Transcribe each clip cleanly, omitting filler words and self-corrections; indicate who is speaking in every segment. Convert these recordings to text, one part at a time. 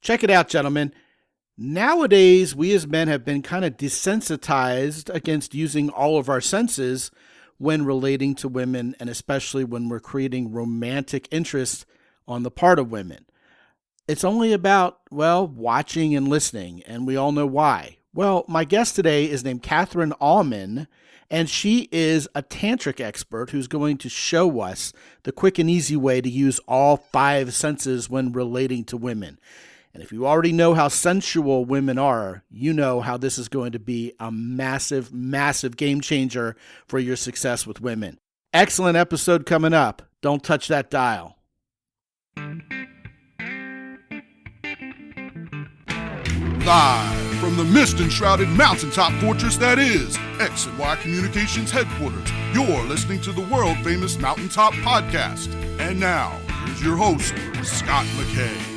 Speaker 1: Check it out, gentlemen. Nowadays, we as men have been kind of desensitized against using all of our senses when relating to women, and especially when we're creating romantic interest on the part of women. It's only about, well, watching and listening, and we all know why. Well, my guest today is named Catherine Allman, and she is a tantric expert who's going to show us the quick and easy way to use all five senses when relating to women. And if you already know how sensual women are, you know how this is going to be a massive, massive game changer for your success with women. Excellent episode coming up. Don't touch that dial.
Speaker 2: Live from the mist-enshrouded mountaintop fortress that is X and Y Communications headquarters, you're listening to the world-famous Mountaintop Podcast. And now, here's your host, Scot McKay.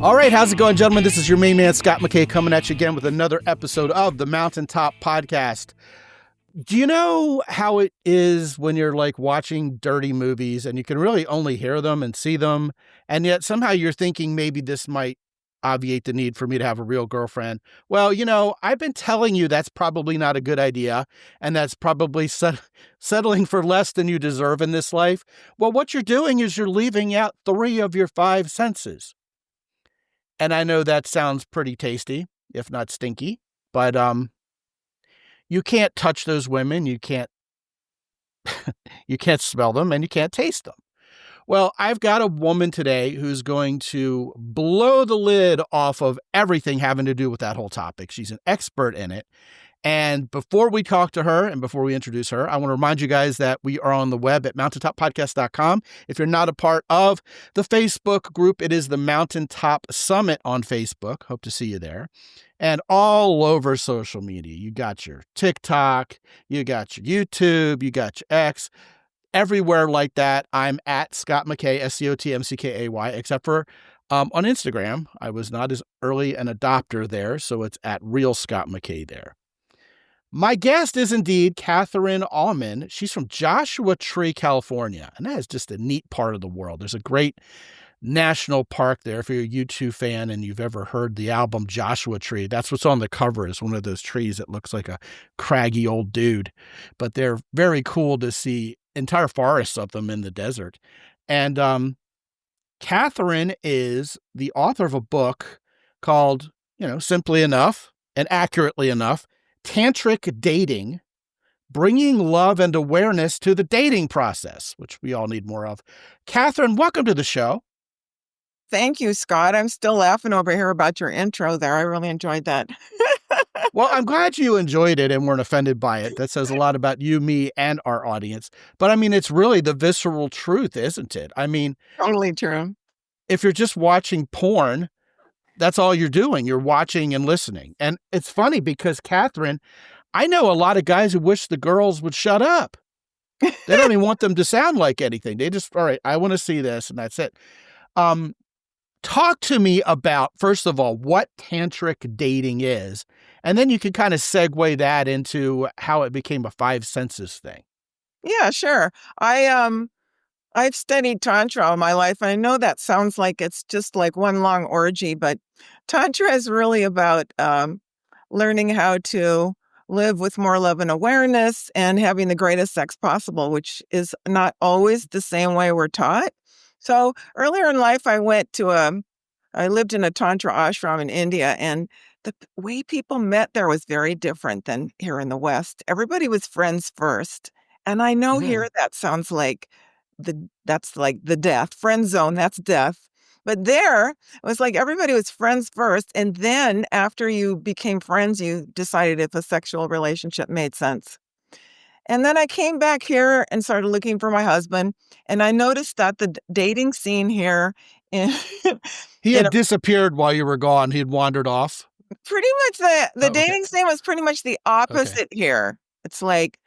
Speaker 1: All right, how's it going, gentlemen? This is your main man, Scot McKay, coming at you again with another episode of the Mountaintop Podcast. Do you know how it is when you're like watching dirty movies and you can really only hear them and see them, and yet somehow you're thinking maybe this might obviate the need for me to have a real girlfriend? Well, you know, I've been telling you that's probably not a good idea, and that's probably settling for less than you deserve in this life. Well, what you're doing is you're leaving out 3 of your 5 senses. And I know that sounds pretty tasty, if not stinky, but you can't touch those women, you can't you can't smell them, and you can't taste them. Well, I've got a woman today who's going to blow the lid off of everything having to do with that whole topic. She's an expert in it. And before we talk to her and before we introduce her, I want to remind you guys that we are on the web at mountaintoppodcast.com. If you're not a part of the Facebook group, it is the Mountaintop Summit on Facebook. Hope to see you there. And all over social media. You got your TikTok, you got your YouTube, you got your X. Everywhere like that, I'm at Scot McKay, ScotMckay, except for on Instagram. I was not as early an adopter there, so it's at Real Scot McKay there. My guest is indeed Catherine Allman. She's from Joshua Tree, California, and that is just a neat part of the world. There's a great national park there. If you're a U2 fan and you've ever heard the album Joshua Tree, that's what's on the cover, is one of those trees that looks like a craggy old dude. But they're very cool to see entire forests of them in the desert. And Catherine is the author of a book called, simply enough and accurately enough, Tantric Dating, Bringing Love and Awareness to the Dating Process, which we all need more of. Catherine, welcome to the show.
Speaker 3: Thank you, Scott. I'm still laughing over here about your intro there. I really enjoyed that.
Speaker 1: Well, I'm glad you enjoyed it and weren't offended by it. That says a lot about you, me, and our audience. But I mean, it's really the visceral truth, isn't it? I mean,
Speaker 3: Totally true.
Speaker 1: if you're just watching porn, that's all you're doing. You're watching and listening. And it's funny because, Catherine, I know a lot of guys who wish the girls would shut up. They don't even want them to sound like anything. They just, all right, I want to see this, and that's it. Talk to me about, first of all, what tantric dating is, and then you can kind of segue that into how it became a 5 senses thing.
Speaker 3: Yeah, sure. I've studied Tantra all my life. I know that sounds like it's just like one long orgy, but Tantra is really about learning how to live with more love and awareness and having the greatest sex possible, which is not always the same way we're taught. So earlier in life, I lived in a Tantra ashram in India, and the way people met there was very different than here in the West. Everybody was friends first. And I know here that sounds like that's like the death. Friend zone, that's death. But there, it was like everybody was friends first. And then after you became friends, you decided if a sexual relationship made sense. And then I came back here and started looking for my husband. And I noticed that the dating scene here
Speaker 1: He had disappeared while you were gone. He had wandered off.
Speaker 3: Pretty much the dating scene was pretty much the opposite here. It's like,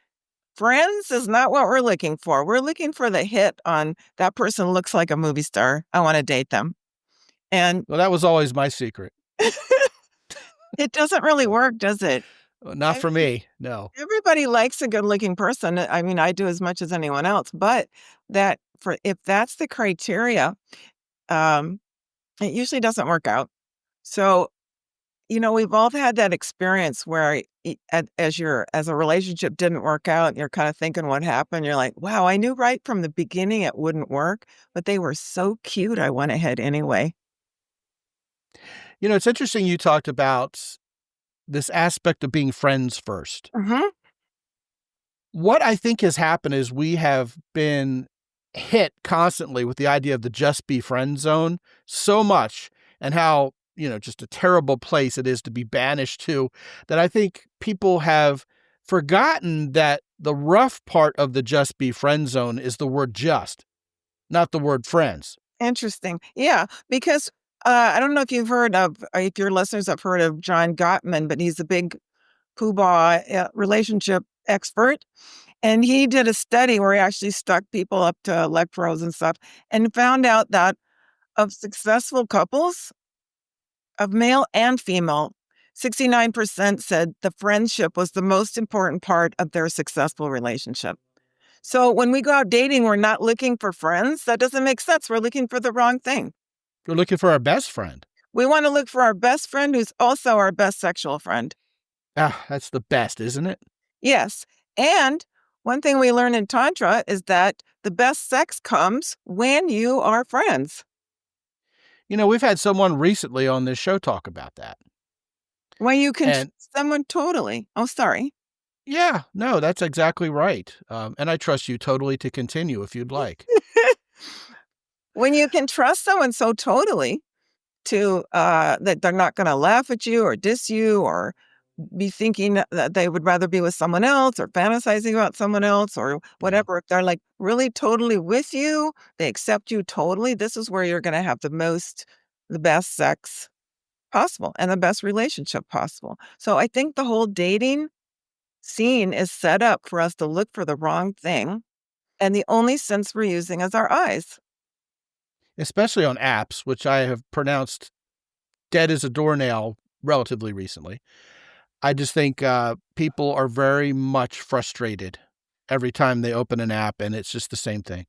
Speaker 3: friends is not what we're looking for. We're looking for the hit on that person looks like a movie star. I want to date them. And
Speaker 1: well, that was always my secret.
Speaker 3: It doesn't really work, does it?
Speaker 1: Not for me, no.
Speaker 3: Everybody likes a good-looking person. I mean, I do as much as anyone else. But if that's the criteria, It usually doesn't work out. So, we've all had that experience where as a relationship didn't work out, and you're kind of thinking what happened. You're like, wow, I knew right from the beginning it wouldn't work, but they were so cute. I went ahead anyway.
Speaker 1: It's interesting you talked about this aspect of being friends first.
Speaker 3: Hmm.
Speaker 1: What I think has happened is we have been hit constantly with the idea of the just be friend zone so much, and how, just a terrible place it is to be banished to, that I think people have forgotten that the rough part of the just be friend zone is the word just, not the word friends.
Speaker 3: Interesting. Yeah, because I don't know if your listeners have heard of John Gottman, but he's a big poobah relationship expert. And he did a study where he actually stuck people up to electrodes and stuff and found out that of successful couples, of male and female, 69% said the friendship was the most important part of their successful relationship. So when we go out dating, we're not looking for friends. That doesn't make sense. We're looking for the wrong thing.
Speaker 1: We're looking for our best friend.
Speaker 3: We want to look for our best friend who's also our best sexual friend.
Speaker 1: That's the best, isn't it?
Speaker 3: Yes. And one thing we learn in Tantra is that the best sex comes when you are friends.
Speaker 1: We've had someone recently on this show talk about that.
Speaker 3: When you can
Speaker 1: And
Speaker 3: trust someone totally. Oh, sorry.
Speaker 1: yeah, no, that's exactly right. And I trust you totally to continue if you'd like.
Speaker 3: When you can trust someone so totally to that they're not going to laugh at you or diss you or be thinking that they would rather be with someone else or fantasizing about someone else or whatever. If they're like really totally with you, they accept you totally. This is where you're going to have the best sex possible and the best relationship possible. So I think the whole dating scene is set up for us to look for the wrong thing. And the only sense we're using is our eyes.
Speaker 1: Especially on apps, which I have pronounced dead as a doornail relatively recently. I just think people are very much frustrated every time they open an app, and it's just the same thing.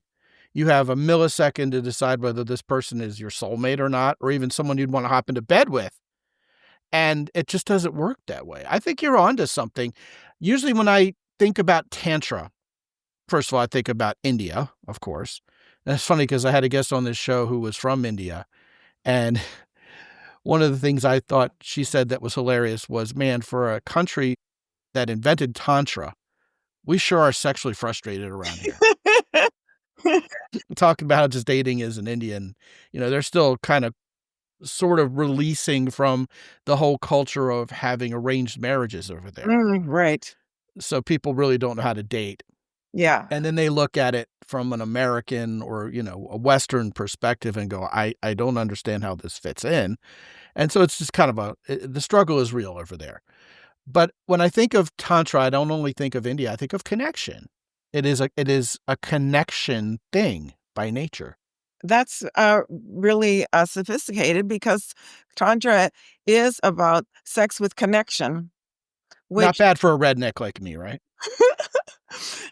Speaker 1: You have a millisecond to decide whether this person is your soulmate or not, or even someone you'd want to hop into bed with. And it just doesn't work that way. I think you're onto something. Usually when I think about Tantra, first of all, I think about India, of course. And it's funny because I had a guest on this show who was from India. And one of the things I thought she said that was hilarious was, man, for a country that invented Tantra, we sure are sexually frustrated around here. Talking about how just dating is in Indian, they're still kind of sort of releasing from the whole culture of having arranged marriages over there.
Speaker 3: Right.
Speaker 1: So people really don't know how to date.
Speaker 3: Yeah.
Speaker 1: And then they look at it from an American or, a Western perspective and go, I don't understand how this fits in. And so it's just kind of the struggle is real over there. But when I think of Tantra, I don't only think of India, I think of connection. It is a connection thing by nature.
Speaker 3: That's really sophisticated because Tantra is about sex with connection.
Speaker 1: Not bad for a redneck like me, right?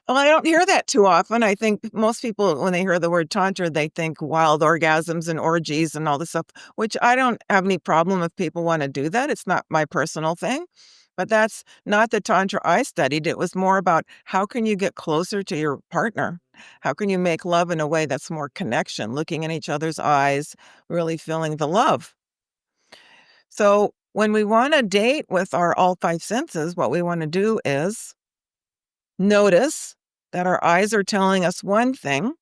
Speaker 3: Well, I don't hear that too often. I think most people, when they hear the word Tantra, they think wild orgasms and orgies and all this stuff, which I don't have any problem if people want to do that. It's not my personal thing. But that's not the Tantra I studied. It was more about how can you get closer to your partner? How can you make love in a way that's more connection, looking in each other's eyes, really feeling the love? So when we want to date with our all five senses, what we want to do is notice that our eyes are telling us one thing.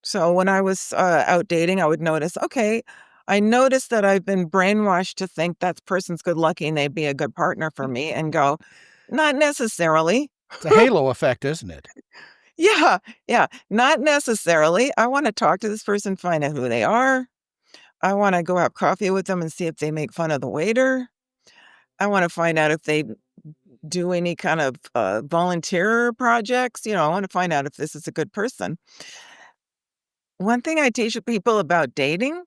Speaker 3: So when I was out dating, I would notice, okay, I noticed that I've been brainwashed to think that person's good looking, they'd be a good partner for me, and go, not necessarily.
Speaker 1: It's a halo effect, isn't it?
Speaker 3: Yeah, not necessarily. I want to talk to this person, find out who they are. I want to go have coffee with them and see if they make fun of the waiter. I want to find out if they do any kind of volunteer projects. I want to find out if this is a good person. One thing I teach people about dating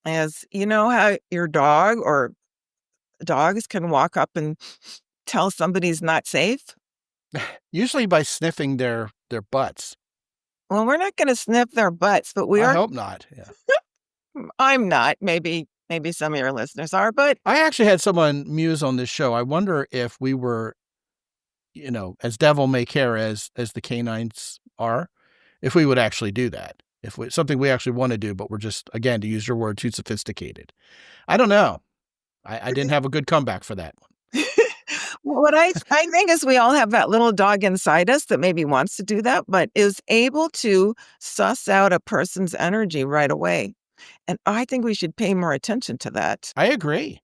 Speaker 3: is, how your dog or dogs can walk up and tell somebody's not safe?
Speaker 1: Usually by sniffing their butts.
Speaker 3: Well, we're not going to sniff their butts, but
Speaker 1: I hope not. Yeah.
Speaker 3: I'm not. Maybe some of your listeners are, but
Speaker 1: I actually had someone muse on this show. I wonder if we were, as devil may care as the canines are, if we would actually do that. If we something we actually want to do, but we're just, again, to use your word, too sophisticated. I don't know. I didn't have a good comeback for that one.
Speaker 3: what I think is we all have that little dog inside us that maybe wants to do that, but is able to suss out a person's energy right away. And I think we should pay more attention to that.
Speaker 1: I agree.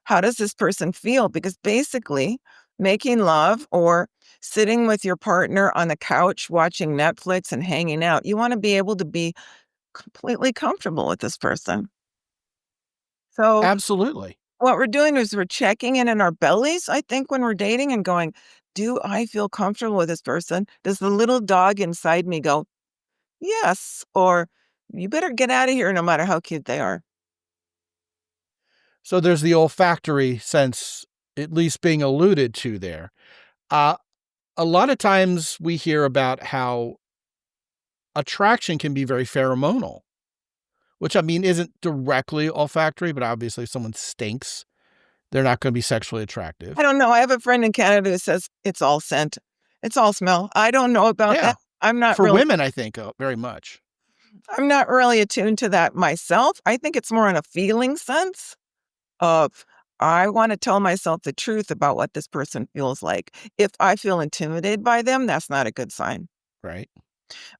Speaker 3: How does this person feel? Because basically, making love or sitting with your partner on the couch watching Netflix and hanging out, you want to be able to be completely comfortable with this person. So
Speaker 1: Absolutely.
Speaker 3: what we're doing is we're checking in our bellies, I think, when we're dating and going, do I feel comfortable with this person? Does the little dog inside me go, yes, or you better get out of here no matter how cute they are?
Speaker 1: So there's the olfactory sense, at least being alluded to there. A lot of times we hear about how attraction can be very pheromonal, which, I mean, isn't directly olfactory, but obviously if someone stinks, they're not going to be sexually attractive.
Speaker 3: I don't know. I have a friend in Canada who says it's all scent. It's all smell. I don't know about that. I'm not
Speaker 1: For
Speaker 3: really,
Speaker 1: women, I think, very much.
Speaker 3: I'm not really attuned to that myself. I think it's more in a feeling sense of I want to tell myself the truth about what this person feels like. If I feel intimidated by them, that's not a good sign.
Speaker 1: Right.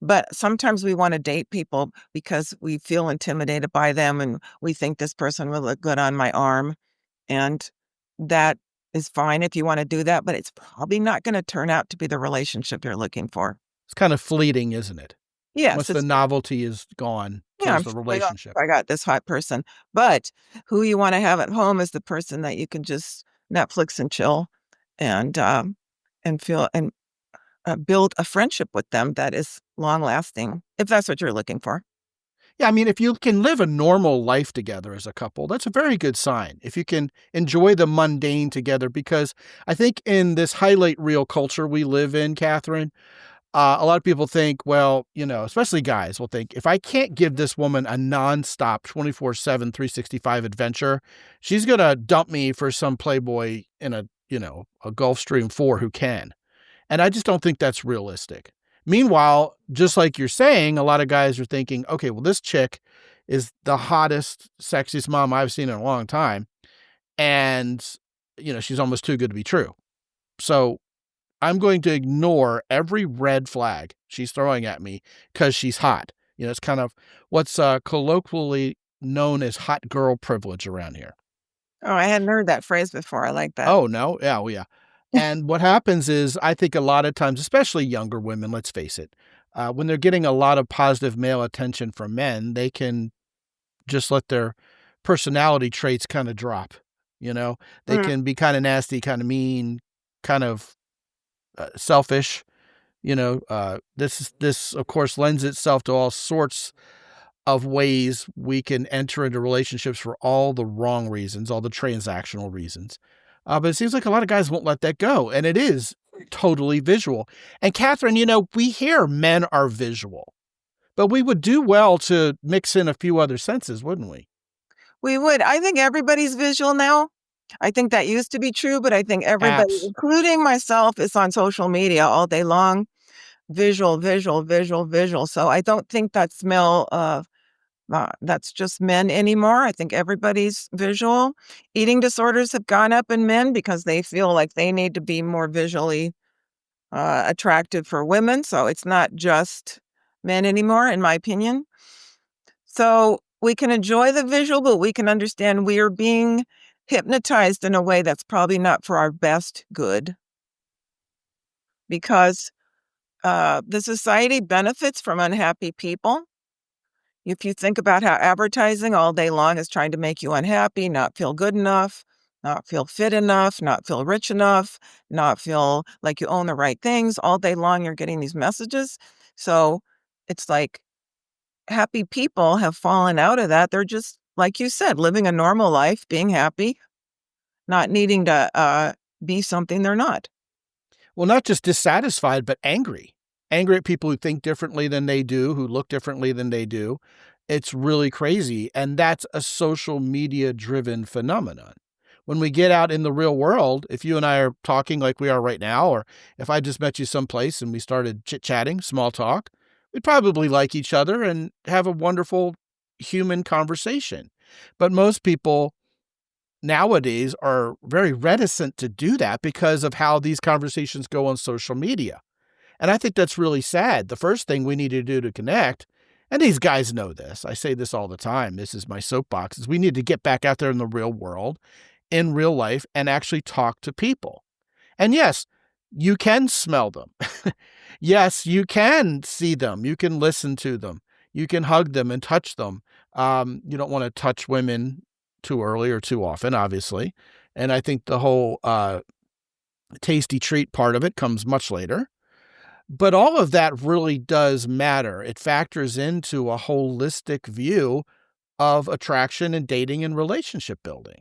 Speaker 3: But sometimes we want to date people because we feel intimidated by them and we think this person will look good on my arm. And that is fine if you want to do that, but it's probably not going to turn out to be the relationship you're looking for.
Speaker 1: It's kind of fleeting, isn't it?
Speaker 3: Yes.
Speaker 1: Once the novelty is gone,
Speaker 3: Yeah,
Speaker 1: the relationship.
Speaker 3: I got this hot person. But who you want to have at home is the person that you can just Netflix and chill and feel and build a friendship with them that is long lasting, if that's what you're looking for.
Speaker 1: Yeah, I mean, if you can live a normal life together as a couple, that's a very good sign. If you can enjoy the mundane together, because I think in this highlight reel culture we live in, Catherine, a lot of people think, well, especially guys will think, if I can't give this woman a nonstop 24/7, 365 adventure, she's going to dump me for some playboy in a Gulfstream 4 who can. And I just don't think that's realistic. Meanwhile, just like you're saying, a lot of guys are thinking, okay, well, this chick is the hottest, sexiest mom I've seen in a long time. And, she's almost too good to be true. So I'm going to ignore every red flag she's throwing at me because she's hot. It's kind of what's colloquially known as hot girl privilege around here.
Speaker 3: Oh, I hadn't heard that phrase before. I like that.
Speaker 1: Oh, no? Yeah, well, yeah. And what happens is, I think a lot of times, especially younger women, let's face it, when they're getting a lot of positive male attention from men, they can just let their personality traits kind of drop. They can be kind of nasty, kind of mean, kind of selfish. This of course lends itself to all sorts of ways we can enter into relationships for all the wrong reasons, all the transactional reasons. But it seems like a lot of guys won't let that go. And it is totally visual. And Catherine, we hear men are visual, but we would do well to mix in a few other senses, wouldn't we?
Speaker 3: We would. I think everybody's visual now. I think that used to be true, but I think everybody, including myself, is on social media all day long. Visual, visual, visual, visual. So I don't think that's that's just men anymore. I think everybody's visual. Eating disorders have gone up in men because they feel like they need to be more visually attractive for women. So it's not just men anymore, in my opinion. So we can enjoy the visual, but we can understand we are being hypnotized in a way that's probably not for our best good. Because the society benefits from unhappy people. If you think about how advertising all day long is trying to make you unhappy, not feel good enough, not feel fit enough, not feel rich enough, not feel like you own the right things, all day long you're getting these messages. So it's like happy people have fallen out of that. They're just, like you said, living a normal life, being happy, not needing to be something they're not.
Speaker 1: Well, not just dissatisfied, but angry. Angry at people who think differently than they do, who look differently than they do. It's really crazy. And that's a social media driven phenomenon. When we get out in the real world, if you and I are talking like we are right now, or if I just met you someplace and we started chit-chatting, small talk, we'd probably like each other and have a wonderful human conversation. But most people nowadays are very reticent to do that because of how these conversations go on social media. And I think that's really sad. The first thing we need to do to connect, and these guys know this, I say this all the time, this is my soapbox, is we need to get back out there in the real world, in real life, and actually talk to people. And yes, you can smell them. Yes, you can see them. You can listen to them. You can hug them and touch them. You don't want to touch women too early or too often, obviously. And I think the whole tasty treat part of it comes much later. But all of that really does matter. It factors into a holistic view of attraction and dating and relationship building.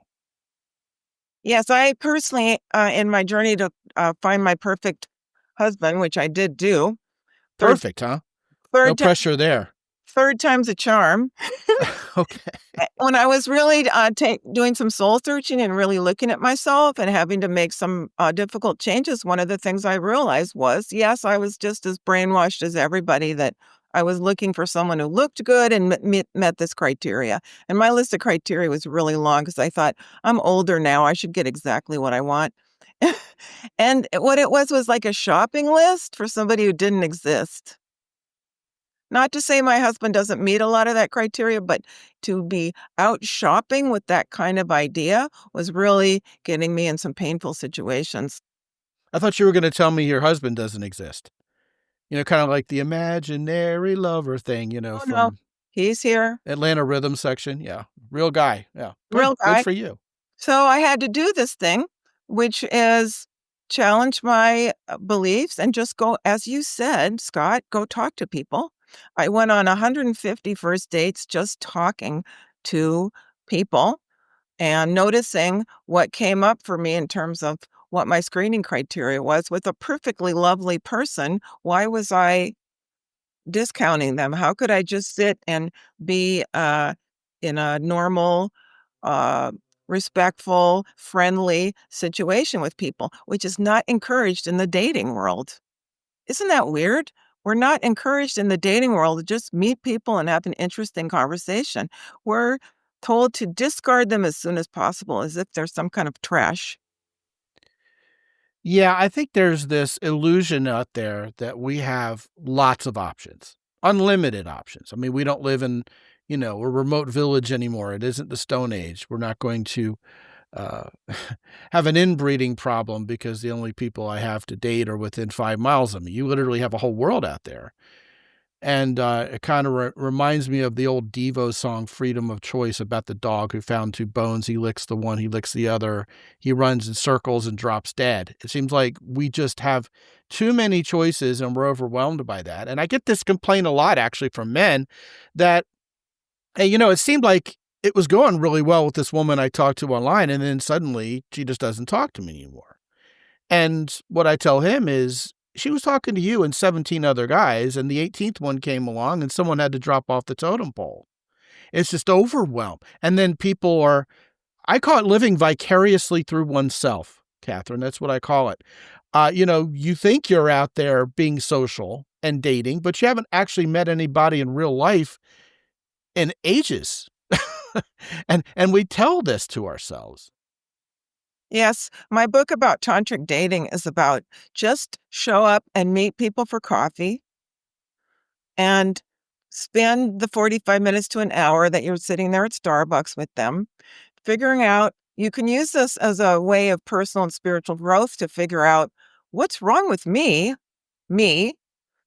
Speaker 3: Yes, I personally, in my journey to find my perfect husband, which I did do, third,
Speaker 1: Perfect, huh? No
Speaker 3: third, ti-
Speaker 1: pressure there.
Speaker 3: third time's a charm.
Speaker 1: Okay.
Speaker 3: When I was really doing some soul searching and really looking at myself and having to make some difficult changes, one of the things I realized was, yes, I was just as brainwashed as everybody, that I was looking for someone who looked good and met this criteria. And my list of criteria was really long because I thought, I'm older now. I should get exactly what I want. And what it was like a shopping list for somebody who didn't exist. Not to say my husband doesn't meet a lot of that criteria, but to be out shopping with that kind of idea was really getting me in some painful situations.
Speaker 1: I thought you were going to tell me your husband doesn't exist. Kind of like the imaginary lover thing,
Speaker 3: Oh, no,
Speaker 1: from
Speaker 3: he's here,
Speaker 1: Atlanta Rhythm section. Yeah. Real guy. Yeah.
Speaker 3: real
Speaker 1: Good
Speaker 3: guy.
Speaker 1: for you.
Speaker 3: So I had to do this thing, which is challenge my beliefs and just go, as you said, Scott, go talk to people. I went on 150 first dates just talking to people and noticing what came up for me in terms of what my screening criteria was. With a perfectly lovely person, why was I discounting them? How could I just sit and be in a normal, uh, respectful, friendly situation with people, which is not encouraged in the dating world? Isn't that weird? We're not encouraged in the dating world to just meet people and have an interesting conversation. We're told to discard them as soon as possible, as if they're some kind of trash.
Speaker 1: Yeah. I think there's this illusion out there that we have lots of options, unlimited options. I mean, we don't live in, a remote village anymore. It isn't the Stone Age. We're not going to uh, have an inbreeding problem because the only people I have to date are within 5 miles of me. You literally have a whole world out there. And it kind of reminds me of the old Devo song, Freedom of Choice, about the dog who found two bones. He licks the one, he licks the other. He runs in circles and drops dead. It seems like we just have too many choices and we're overwhelmed by that. And I get this complaint a lot, actually, from men that, hey, it seemed like it was going really well with this woman I talked to online, and then suddenly she just doesn't talk to me anymore. And what I tell him is, she was talking to you and 17 other guys, and the 18th one came along and someone had to drop off the totem pole. It's just overwhelmed. And then I call it living vicariously through oneself, Catherine. That's what I call it. You think you're out there being social and dating, but you haven't actually met anybody in real life in ages. And we tell this to ourselves.
Speaker 3: Yes, my book about tantric dating is about just show up and meet people for coffee and spend the 45 minutes to an hour that you're sitting there at Starbucks with them, figuring out you can use this as a way of personal and spiritual growth to figure out what's wrong with me,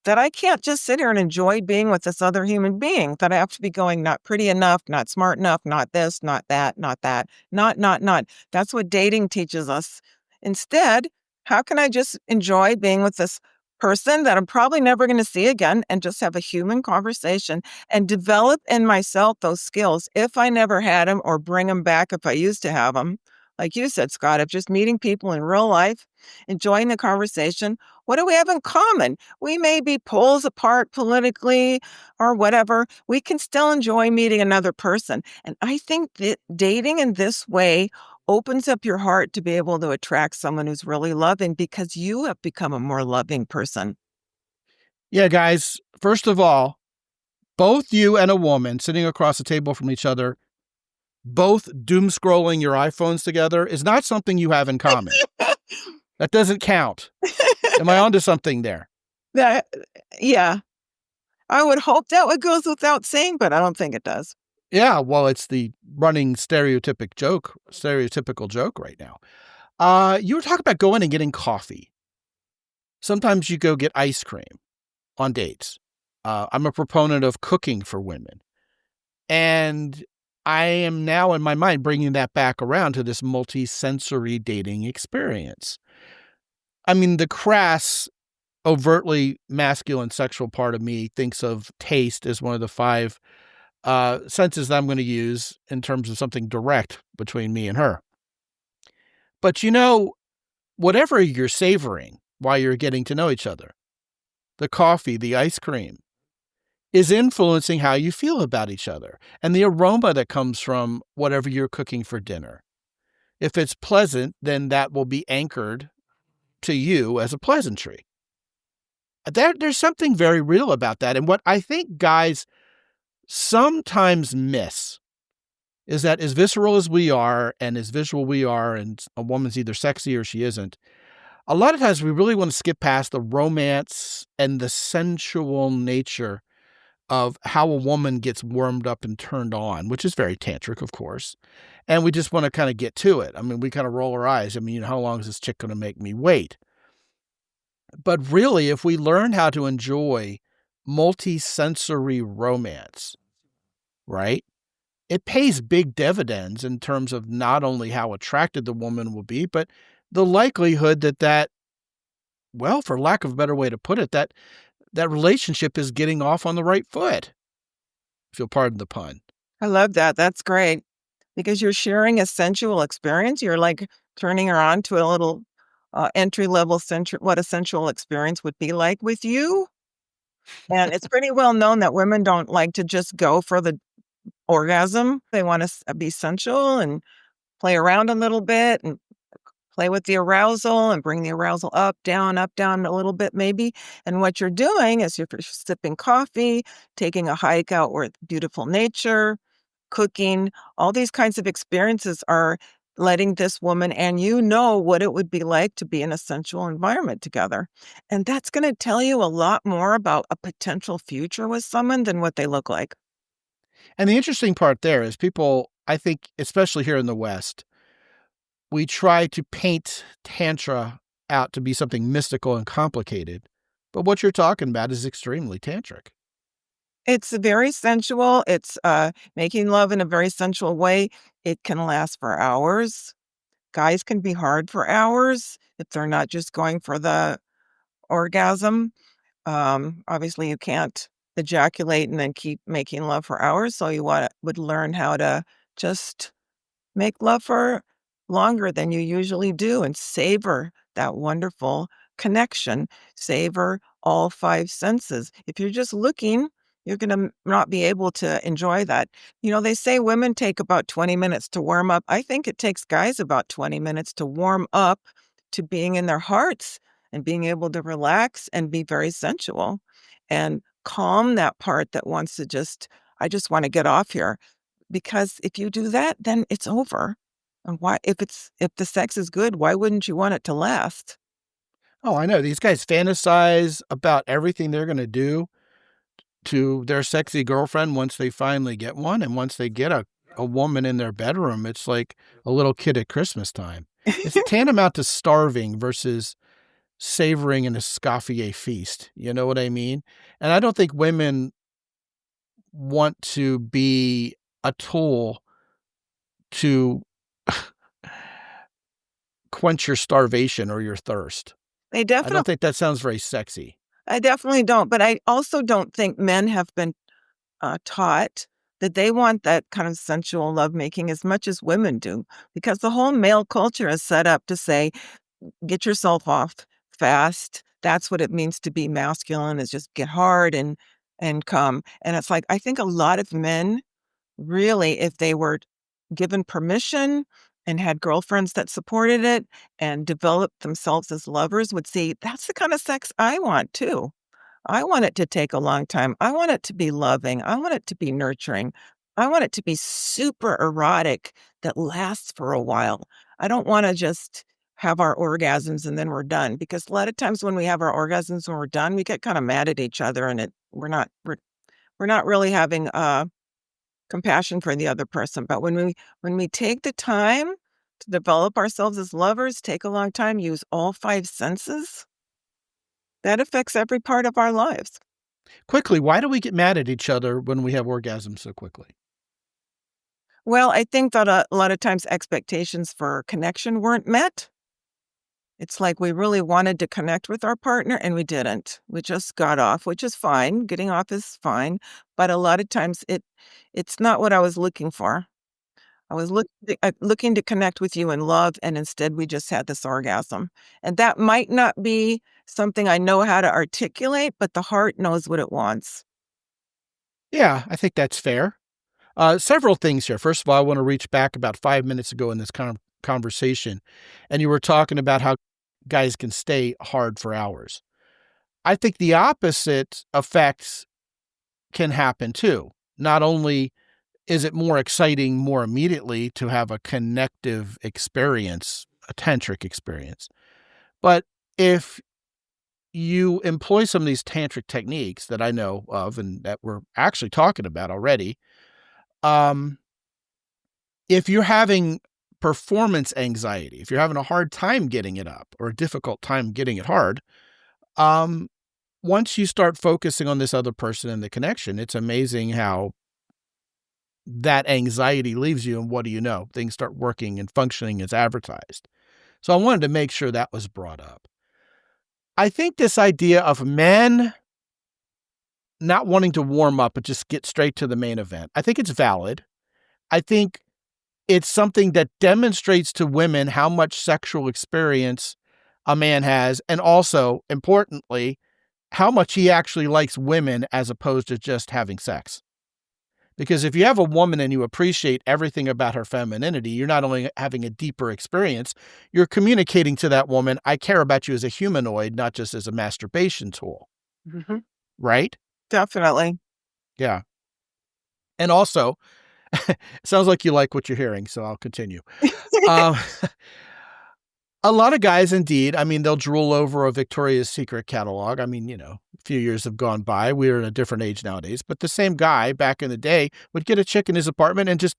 Speaker 3: that I can't just sit here and enjoy being with this other human being, that I have to be going, not pretty enough, not smart enough, not this, not that, not that, not. That's what dating teaches us. Instead, how can I just enjoy being with this person that I'm probably never going to see again and just have a human conversation and develop in myself those skills if I never had them, or bring them back if I used to have them. Like you said, Scott, of just meeting people in real life, enjoying the conversation, What do we have in common? We may be poles apart politically or whatever. We can still enjoy meeting another person. And I think that dating in this way opens up your heart to be able to attract someone who's really loving because you have become a more loving person.
Speaker 1: Yeah, guys, first of all, both you and a woman sitting across the table from each other, both doom scrolling your iPhones together is not something you have in common. That doesn't count. Am I onto something there?
Speaker 3: Yeah. I would hope that goes without saying, but I don't think it does.
Speaker 1: Yeah, well, it's the running stereotypical joke right now. You were talking about going and getting coffee. Sometimes you go get ice cream on dates. I'm a proponent of cooking for women. And I am now in my mind bringing that back around to this multi-sensory dating experience. I mean, the crass, overtly masculine sexual part of me thinks of taste as one of the 5 senses that I'm going to use in terms of something direct between me and her. But whatever you're savoring while you're getting to know each other, the coffee, the ice cream, is influencing how you feel about each other and the aroma that comes from whatever you're cooking for dinner. If it's pleasant, then that will be anchored to you as a pleasantry. There's something very real about that. And what I think guys sometimes miss is that as visceral as we are and as visual we are, and a woman's either sexy or she isn't, a lot of times we really want to skip past the romance and the sensual nature of how a woman gets warmed up and turned on, which is very tantric, of course. And we just want to kind of get to it. I mean, we kind of roll our eyes. I mean, how long is this chick going to make me wait? But really, if we learn how to enjoy multi-sensory romance, right, it pays big dividends in terms of not only how attracted the woman will be, but the likelihood that, well, for lack of a better way to put it, that relationship is getting off on the right foot, if you'll pardon the pun.
Speaker 3: I love that. That's great. Because you're sharing a sensual experience. You're like turning her on to a little entry-level what a sensual experience would be like with you. And it's pretty well known that women don't like to just go for the orgasm. They want to be sensual and play around a little bit and play with the arousal and bring the arousal up, down a little bit maybe. And what you're doing is you're sipping coffee, taking a hike out with beautiful nature, cooking. All these kinds of experiences are letting this woman and you know what it would be like to be in a sensual environment together. And that's going to tell you a lot more about a potential future with someone than what they look like.
Speaker 1: And the interesting part there is people, I think, especially here in the West, we try to paint Tantra out to be something mystical and complicated. But what you're talking about is extremely tantric.
Speaker 3: It's very sensual. It's making love in a very sensual way. It can last for hours. Guys can be hard for hours if they're not just going for the orgasm. Obviously, you can't ejaculate and then keep making love for hours. So you would learn how to just make love for longer than you usually do and savor that wonderful connection. Savor all 5 senses. If you're just looking, you're going to not be able to enjoy that. They say women take about 20 minutes to warm up. I think it takes guys about 20 minutes to warm up to being in their hearts and being able to relax and be very sensual and calm that part that wants to I just want to get off here. Because if you do that, then it's over. And why, if the sex is good, why wouldn't you want it to last?
Speaker 1: Oh, I know. These guys fantasize about everything they're going to do to their sexy girlfriend once they finally get one. And once they get a woman in their bedroom, it's like a little kid at Christmas time. It's tantamount to starving versus savoring an Escoffier feast. You know what I mean? And I don't think women want to be a tool to quench your starvation or your thirst. I don't think that sounds very sexy.
Speaker 3: I definitely don't. But I also don't think men have been taught that they want that kind of sensual lovemaking as much as women do. Because the whole male culture is set up to say, get yourself off fast, that's what it means to be masculine, is just get hard and come. And it's like, I think a lot of men really, if they were given permission and had girlfriends that supported it and developed themselves as lovers, would see, that's the kind of sex I want too. I want it to take a long time. I want it to be loving. I want it to be nurturing. I want it to be super erotic that lasts for a while. I don't want to just have our orgasms and then we're done, because a lot of times when we have our orgasms when we're done, we get kind of mad at each other, and we're not really having compassion for the other person. But when we take the time to develop ourselves as lovers, take a long time, use all 5 senses, that affects every part of our lives.
Speaker 1: Quickly, why do we get mad at each other when we have orgasms so quickly?
Speaker 3: Well, I think that a lot of times expectations for connection weren't met. It's like we really wanted to connect with our partner and we didn't. We just got off, which is fine. Getting off is fine. But a lot of times it's not what I was looking for. I was looking to connect with you in love, and instead we just had this orgasm. And that might not be something I know how to articulate, but the heart knows what it wants.
Speaker 1: Yeah, I think that's fair. Several things here. First of all, I want to reach back about 5 minutes ago in this conversation, and you were talking about how guys can stay hard for hours. I think the opposite effects can happen too. Not only is it more exciting more immediately to have a connective experience, a tantric experience, but if you employ some of these tantric techniques that I know of and that we're actually talking about already, um, if you're having performance anxiety, if you're having a hard time getting it up or a difficult time getting it hard, um, once you start focusing on this other person and the connection, it's amazing how that anxiety leaves you, and what do you know? Things start working and functioning as advertised. So I wanted to make sure that was brought up. I think this idea of men not wanting to warm up but just get straight to the main event, I think it's valid. I think it's something that demonstrates to women how much sexual experience a man has, and also, importantly, how much he actually likes women as opposed to just having sex. Because if you have a woman and you appreciate everything about her femininity, you're not only having a deeper experience, you're communicating to that woman, I care about you as a humanoid, not just as a masturbation tool.
Speaker 3: Mm-hmm.
Speaker 1: Right?
Speaker 3: Definitely.
Speaker 1: Yeah. And also, it sounds like you like what you're hearing, so I'll continue. um, a lot of guys, indeed, I mean, they'll drool over a Victoria's Secret catalog. I mean, a few years have gone by. We're in a different age nowadays. But the same guy back in the day would get a chick in his apartment and just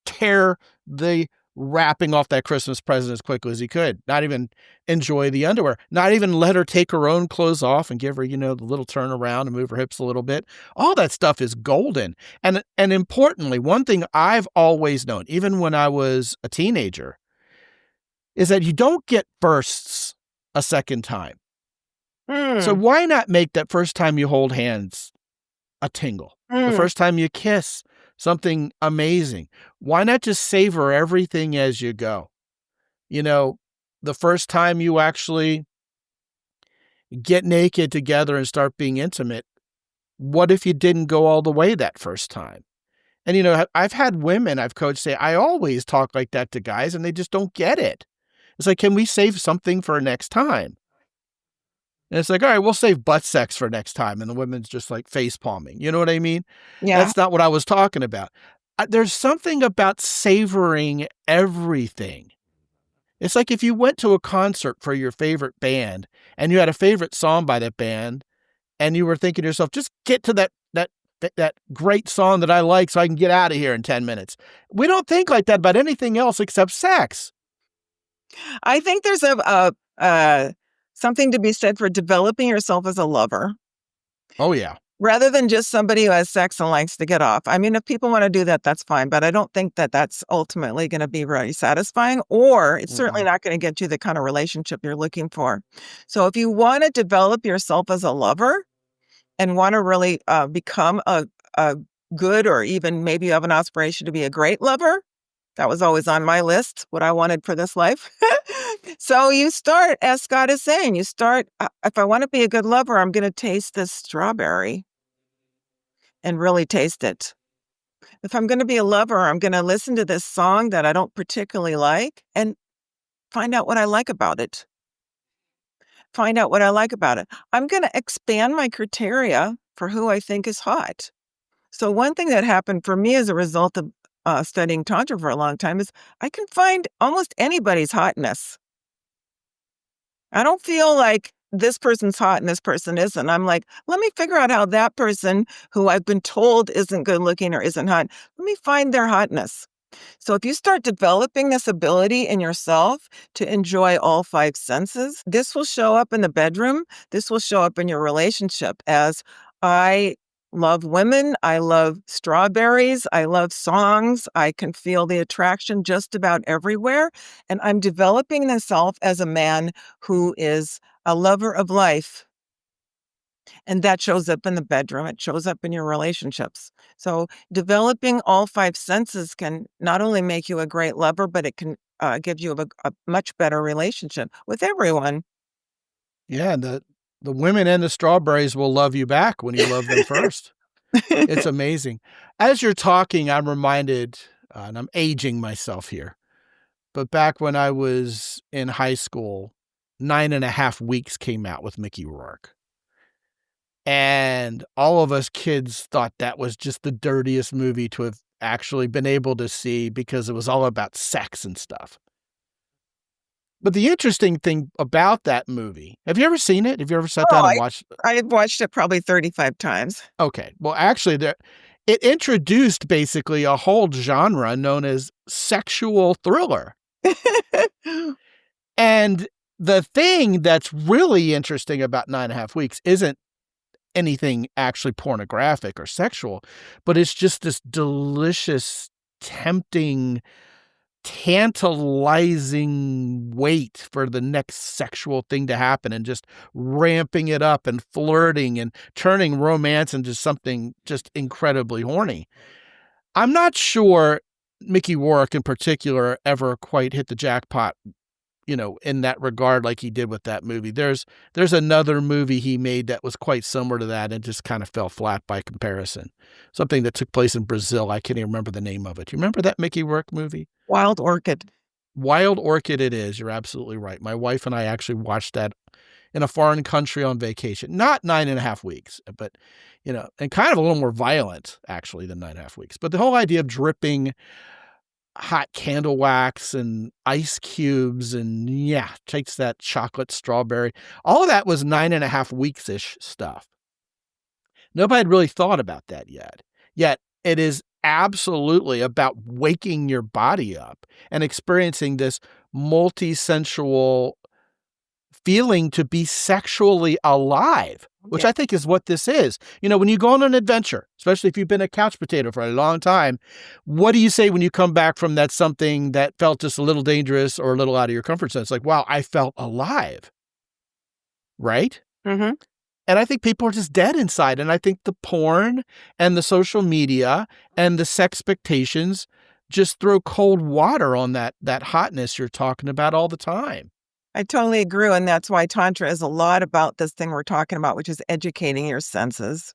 Speaker 1: tear the wrapping off that Christmas present as quickly as he could. Not even enjoy the underwear. Not even let her take her own clothes off and give her, the little turn around and move her hips a little bit. All that stuff is golden. And importantly, one thing I've always known, even when I was a teenager, is that you don't get firsts a second time. So why not make that first time you hold hands a tingle? The first time you kiss, something amazing. Why not just savor everything as you go? The first time you actually get naked together and start being intimate, what if you didn't go all the way that first time? And, I've had women I've coached say, I always talk like that to guys and they just don't get it. It's like, can we save something for next time? And it's like, all right, we'll save butt sex for next time. And the women's just like face palming. You know what I mean?
Speaker 3: Yeah.
Speaker 1: That's not what I was talking about. There's something about savoring everything. It's like if you went to a concert for your favorite band and you had a favorite song by that band and you were thinking to yourself, just get to that great song that I like so I can get out of here in 10 minutes. We don't think like that about anything else except sex.
Speaker 3: I think there's something to be said for developing yourself as a lover.
Speaker 1: Oh, yeah.
Speaker 3: Rather than just somebody who has sex and likes to get off. I mean, if people want to do that, that's fine. But I don't think that that's ultimately going to be very satisfying, or it's certainly not going to get you the kind of relationship you're looking for. So if you want to develop yourself as a lover and want to really become a good, or even maybe you have an aspiration to be a great lover, that was always on my list, what I wanted for this life. So you start, as Scott is saying, if I want to be a good lover, I'm going to taste this strawberry and really taste it. If I'm going to be a lover, I'm going to listen to this song that I don't particularly like and find out what I like about it. Find out what I like about it. I'm going to expand my criteria for who I think is hot. So one thing that happened for me as a result of studying Tantra for a long time is I can find almost anybody's hotness. I don't feel like this person's hot and this person isn't. I'm like, let me figure out how that person who I've been told isn't good looking or isn't hot, let me find their hotness. So if you start developing this ability in yourself to enjoy all five senses, this will show up in the bedroom. This will show up in your relationship as I love women. I love strawberries. I love songs. I can feel the attraction just about everywhere. And I'm developing myself as a man who is a lover of life. And that shows up in the bedroom. It shows up in your relationships. So developing all five senses can not only make you a great lover, but it can give you a much better relationship with everyone.
Speaker 1: Yeah, and the women and the strawberries will love you back when you love them first. It's amazing. As you're talking, I'm reminded, and I'm aging myself here, but back when I was in high school, 9.5 Weeks came out with Mickey Rourke. And all of us kids thought that was just the dirtiest movie to have actually been able to see because it was all about sex and stuff. But the interesting thing about that movie, have you ever seen it? Have you ever sat down and watched it?
Speaker 3: I've watched it probably 35 times.
Speaker 1: Okay. Well, actually, it introduced basically a whole genre known as sexual thriller. And the thing that's really interesting about 9.5 Weeks isn't anything actually pornographic or sexual, but it's just this delicious, tempting, tantalizing wait for the next sexual thing to happen and just ramping it up and flirting and turning romance into something just incredibly horny. I'm not sure Mickey Rourke in particular ever quite hit the jackpot, in that regard like he did with that movie. There's another movie he made that was quite similar to that and just kind of fell flat by comparison. Something that took place in Brazil. I can't even remember the name of it. You remember that Mickey Rourke movie?
Speaker 3: Wild Orchid.
Speaker 1: Wild Orchid it is. You're absolutely right. My wife and I actually watched that in a foreign country on vacation. Not 9.5 Weeks, but, and kind of a little more violent, actually, than 9.5 Weeks. But the whole idea of dripping hot candle wax and ice cubes and takes that chocolate strawberry. All of that was 9.5 weeks-ish stuff. Nobody had really thought about that yet. Yet it is absolutely about waking your body up and experiencing this multi-sensual feeling to be sexually alive, which I think is what this is. When you go on an adventure, especially if you've been a couch potato for a long time, what do you say when you come back from that something that felt just a little dangerous or a little out of your comfort zone? It's like, wow, I felt alive. Right?
Speaker 3: Mm-hmm.
Speaker 1: And I think people are just dead inside. And I think the porn and the social media and the sexpectations just throw cold water on that hotness you're talking about all the time.
Speaker 3: I totally agree. And that's why Tantra is a lot about this thing we're talking about, which is educating your senses.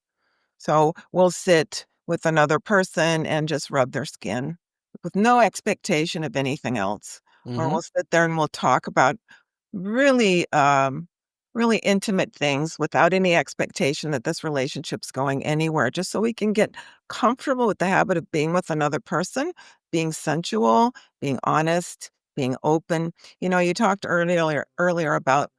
Speaker 3: So we'll sit with another person and just rub their skin with no expectation of anything else.
Speaker 1: Mm-hmm.
Speaker 3: Or we'll sit there and we'll talk about really, really intimate things without any expectation that this relationship's going anywhere, just so we can get comfortable with the habit of being with another person, being sensual, being honest, being open. You talked earlier about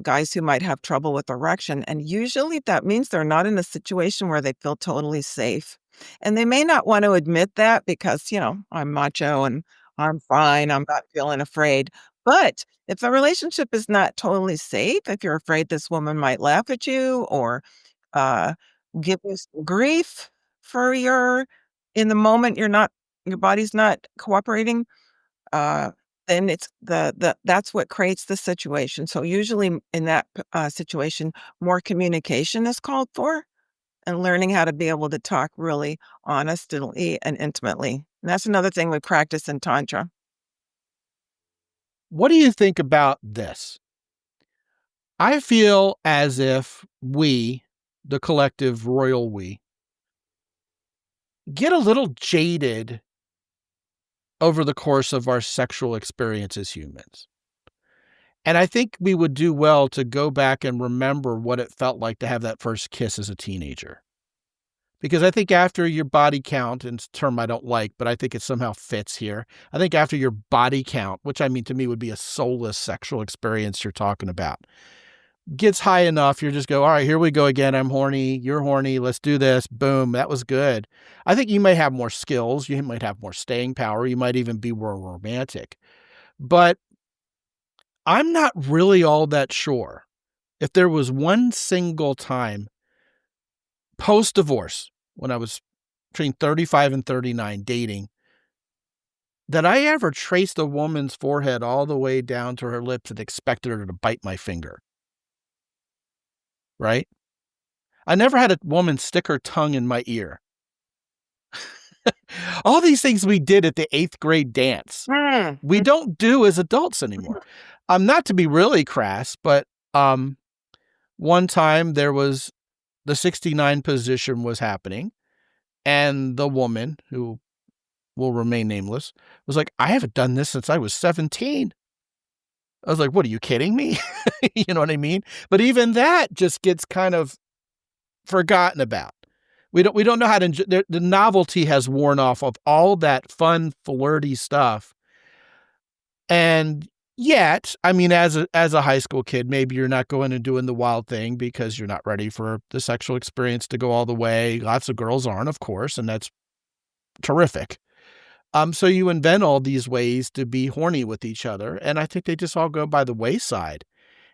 Speaker 3: guys who might have trouble with erection, and usually that means they're not in a situation where they feel totally safe. And they may not want to admit that because, I'm macho and I'm fine, I'm not feeling afraid. But if the relationship is not totally safe, if you're afraid this woman might laugh at you or give you some grief for in the moment your body's not cooperating, then it's that's what creates the situation. So usually in that situation, more communication is called for and learning how to be able to talk really honestly and intimately. And that's another thing we practice in Tantra.
Speaker 1: What do you think about this? I feel as if we, the collective royal we, get a little jaded over the course of our sexual experience as humans. And I think we would do well to go back and remember what it felt like to have that first kiss as a teenager. Because I think after your body count, and it's a term I don't like, but I think it somehow fits here. I think after your body count, which I mean to me would be a soulless sexual experience you're talking about, gets high enough, you're just go, all right, here we go again. I'm horny. You're horny. Let's do this. Boom. That was good. I think you may have more skills. You might have more staying power. You might even be more romantic. But I'm not really all that sure if there was one single time post-divorce, when I was between 35 and 39 dating, that I ever traced a woman's forehead all the way down to her lips and expected her to bite my finger. Right? I never had a woman stick her tongue in my ear. All these things we did at the 8th grade dance, we don't do as adults anymore. Not to be really crass, but one time there was the 69 position was happening, and the woman, who will remain nameless, was like, I haven't done this since I was 17. I was like, what, are you kidding me? You know what I mean? But even that just gets kind of forgotten about. We don't know how to enjoy. The novelty has worn off of all that fun, flirty stuff. And yet, I mean, as a high school kid, maybe you're not going and doing the wild thing because you're not ready for the sexual experience to go all the way. Lots of girls aren't, of course, and that's terrific. So you invent all these ways to be horny with each other, and I think they just all go by the wayside.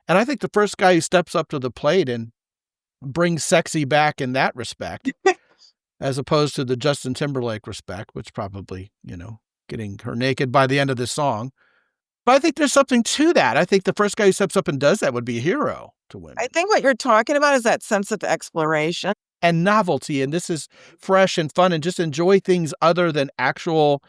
Speaker 1: And I think the first guy who steps up to the plate and brings sexy back in that respect, as opposed to the Justin Timberlake respect, which probably, getting her naked by the end of this song. But I think there's something to that. I think the first guy who steps up and does that would be a hero to women.
Speaker 3: I think what you're talking about is that sense of exploration.
Speaker 1: And novelty, and this is fresh and fun, and just enjoy things other than actual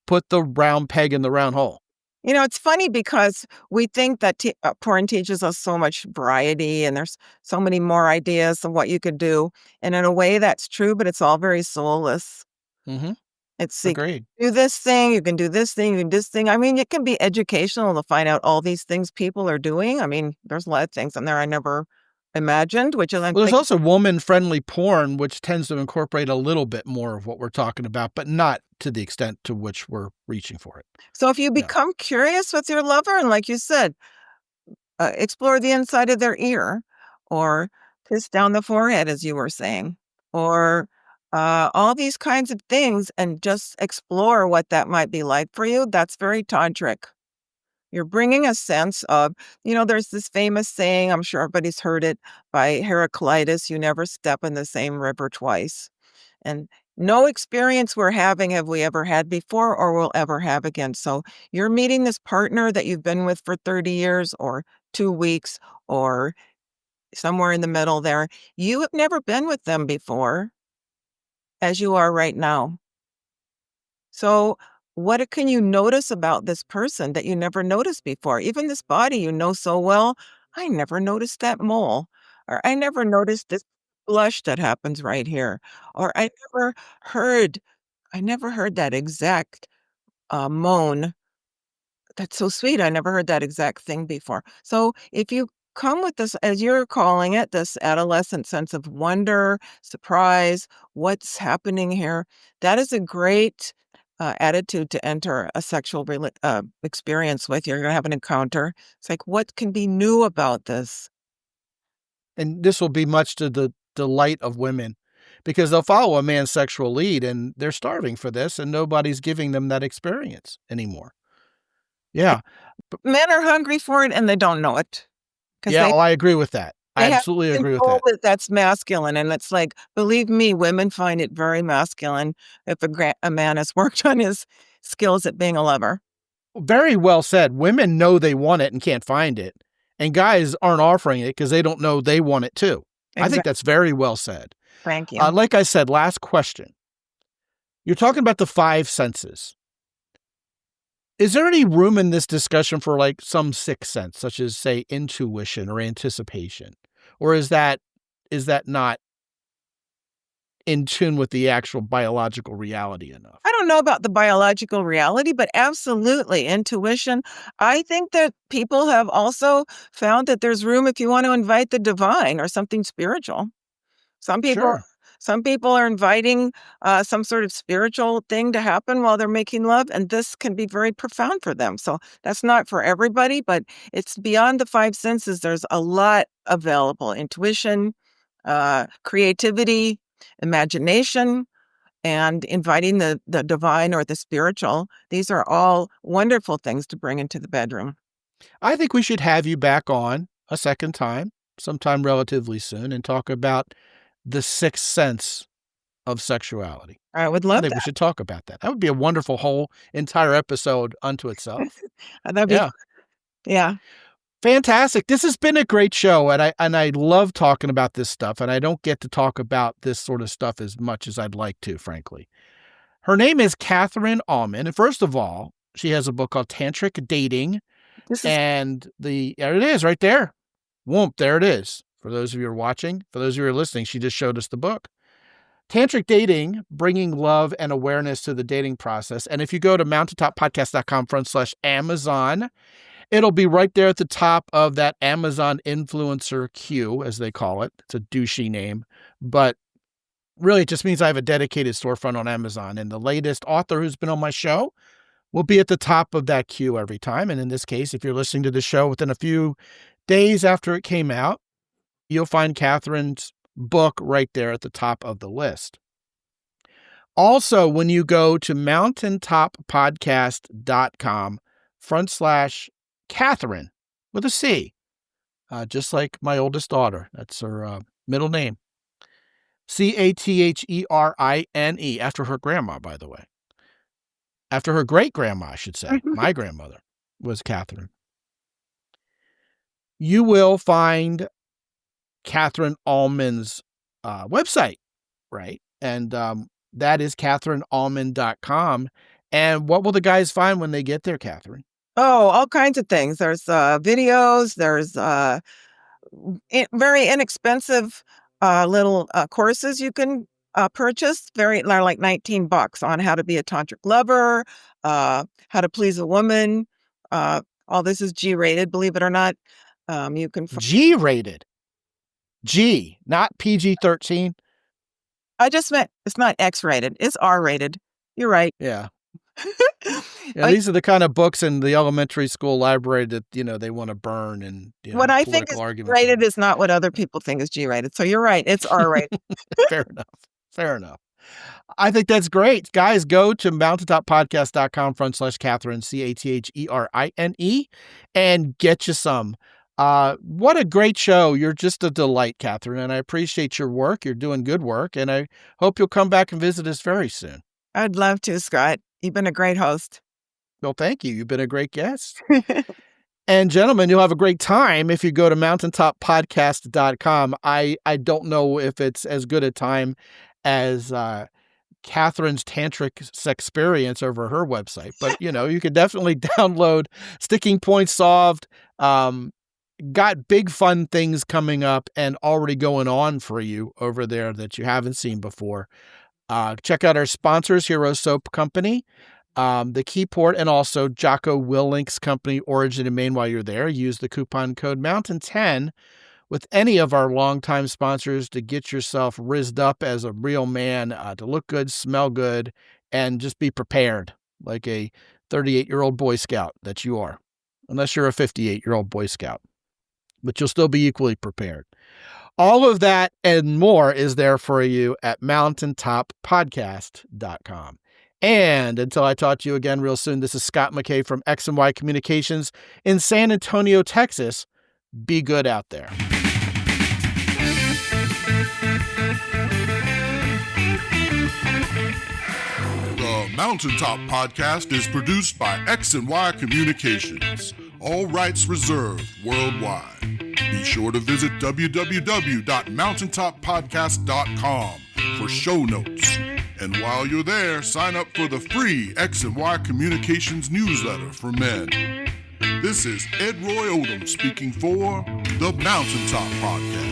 Speaker 1: put the round peg in the round hole.
Speaker 3: It's funny because we think that porn teaches us so much variety and there's so many more ideas of what you could do. And in a way that's true, but it's all very soulless.
Speaker 1: Mm-hmm.
Speaker 3: It's
Speaker 1: agreed.
Speaker 3: Do this thing, you can do this thing, you can do this thing. I mean, it can be educational to find out all these things people are doing. I mean, there's a lot of things in there I never imagined, which is
Speaker 1: there's also woman-friendly porn, which tends to incorporate a little bit more of what we're talking about, but not to the extent to which we're reaching for it.
Speaker 3: So if you become curious with your lover, and like you said, explore the inside of their ear, or kiss down the forehead, as you were saying, or all these kinds of things, and just explore what that might be like for you, that's very tantric. You're bringing a sense of, there's this famous saying, I'm sure everybody's heard it, by Heraclitus, you never step in the same river twice. And no experience we're having have we ever had before or will ever have again. So you're meeting this partner that you've been with for 30 years or 2 weeks or somewhere in the middle there. You have never been with them before as you are right now. So what can you notice about this person that you never noticed before? Even this body you know so well, I never noticed that mole, or I never noticed this blush that happens right here, or I never heard that exact moan. That's so sweet. I never heard that exact thing before. So if you come with this, as you're calling it, this adolescent sense of wonder, surprise, what's happening here, that is a great attitude to enter a sexual experience with. You're going to have an encounter. It's like, what can be new about this?
Speaker 1: And this will be much to the delight of women, because they'll follow a man's sexual lead and they're starving for this and nobody's giving them that experience anymore. Yeah.
Speaker 3: Men are hungry for it and they don't know it.
Speaker 1: Yeah, I agree with that. I absolutely agree with that.
Speaker 3: That's masculine. And it's like, believe me, women find it very masculine if a man has worked on his skills at being a lover.
Speaker 1: Very well said. Women know they want it and can't find it. And guys aren't offering it because they don't know they want it too. Exactly. I think that's very well said.
Speaker 3: Thank you.
Speaker 1: Like I said, last question. You're talking about the 5 senses. Is there any room in this discussion for like some sixth sense, such as say intuition or anticipation? Or is that not in tune with the actual biological reality enough?
Speaker 3: I don't know about the biological reality, but absolutely intuition. I think that people have also found that there's room if you want to invite the divine or something spiritual. Some people
Speaker 1: Sure.
Speaker 3: some people are inviting some sort of spiritual thing to happen while they're making love, and this can be very profound for them. So that's not for everybody, but it's beyond the five senses. There's a lot available: intuition, creativity, imagination, and inviting the divine or the spiritual. These are all wonderful things to bring into the bedroom.
Speaker 1: I think we should have you back on a second time, sometime relatively soon, and talk about the sixth sense of sexuality.
Speaker 3: I would
Speaker 1: I
Speaker 3: love
Speaker 1: think we
Speaker 3: that.
Speaker 1: should talk about that. That would be a wonderful whole entire episode unto itself.
Speaker 3: That'd be
Speaker 1: Yeah.
Speaker 3: yeah.
Speaker 1: Fantastic. This has been a great show, and I love talking about this stuff, and I don't get to talk about this sort of stuff as much as I'd like to, frankly. Her name is Catherine Allman, and first of all, she has a book called Tantric Dating,
Speaker 3: This is
Speaker 1: and there it is right there. Whoomp, there it is. For those of you who are watching, for those of you who are listening, she just showed us the book. Tantric Dating, bringing love and awareness to the dating process. And if you go to mountaintoppodcast.com/Amazon, it'll be right there at the top of that Amazon influencer queue, as they call it. It's a douchey name, but really it just means I have a dedicated storefront on Amazon. And the latest author who's been on my show will be at the top of that queue every time. And in this case, if you're listening to the show within a few days after it came out, you'll find Catherine's book right there at the top of the list. Also, when you go to mountaintoppodcast.com/Catherine with a C, just like my oldest daughter. That's her middle name. Catherine, after her grandma, by the way. After her great-grandma, I should say. My grandmother was Catherine. You will find Catherine Allman's website, right? And that is CatherineAllman.com. And what will the guys find when they get there, Catherine?
Speaker 3: Oh, all kinds of things. There's videos. There's very inexpensive little courses you can purchase. They're like $19 on how to be a tantric lover, how to please a woman. All this is G-rated, believe it or not. You can.
Speaker 1: G-rated. G, not PG-13.
Speaker 3: I just meant it's not X-rated. It's R-rated. You're right.
Speaker 1: Yeah. Yeah, these are the kind of books in the elementary school library that, they want to burn and,
Speaker 3: what I think is rated is not what other people think is G-rated. So you're right. It's R-rated.
Speaker 1: Fair enough. Fair enough. I think that's great. Guys, go to mountaintoppodcast.com/Catherine, Catherine, and get you some. What a great show. You're just a delight, Catherine, and I appreciate your work. You're doing good work, and I hope you'll come back and visit us very soon.
Speaker 3: I'd love to, Scott. You've been a great host.
Speaker 1: Well, thank you. You've been a great guest. And gentlemen, you'll have a great time if you go to mountaintoppodcast.com. I don't know if it's as good a time as Catherine's tantric sexperience over her website, but you could definitely download Sticking Points Solved. Got big fun things coming up and already going on for you over there that you haven't seen before. Check out our sponsors, Hero Soap Company, the Keyport, and also Jocko Willink's company, Origin in Maine. While you're there, use the coupon code Mountain10 with any of our longtime sponsors to get yourself rizzed up as a real man, to look good, smell good, and just be prepared like a 38-year-old Boy Scout that you are, unless you're a 58-year-old Boy Scout. But you'll still be equally prepared. All of that and more is there for you at mountaintoppodcast.com. And until I talk to you again real soon, this is Scott McKay from X&Y Communications in San Antonio, Texas. Be good out there.
Speaker 2: The Mountaintop Podcast is produced by X&Y Communications. All rights reserved worldwide. Be sure to visit www.mountaintoppodcast.com for show notes And while you're there, sign up for the free X and Y Communications newsletter for men. This is Ed Roy Odom speaking for the Mountaintop Podcast.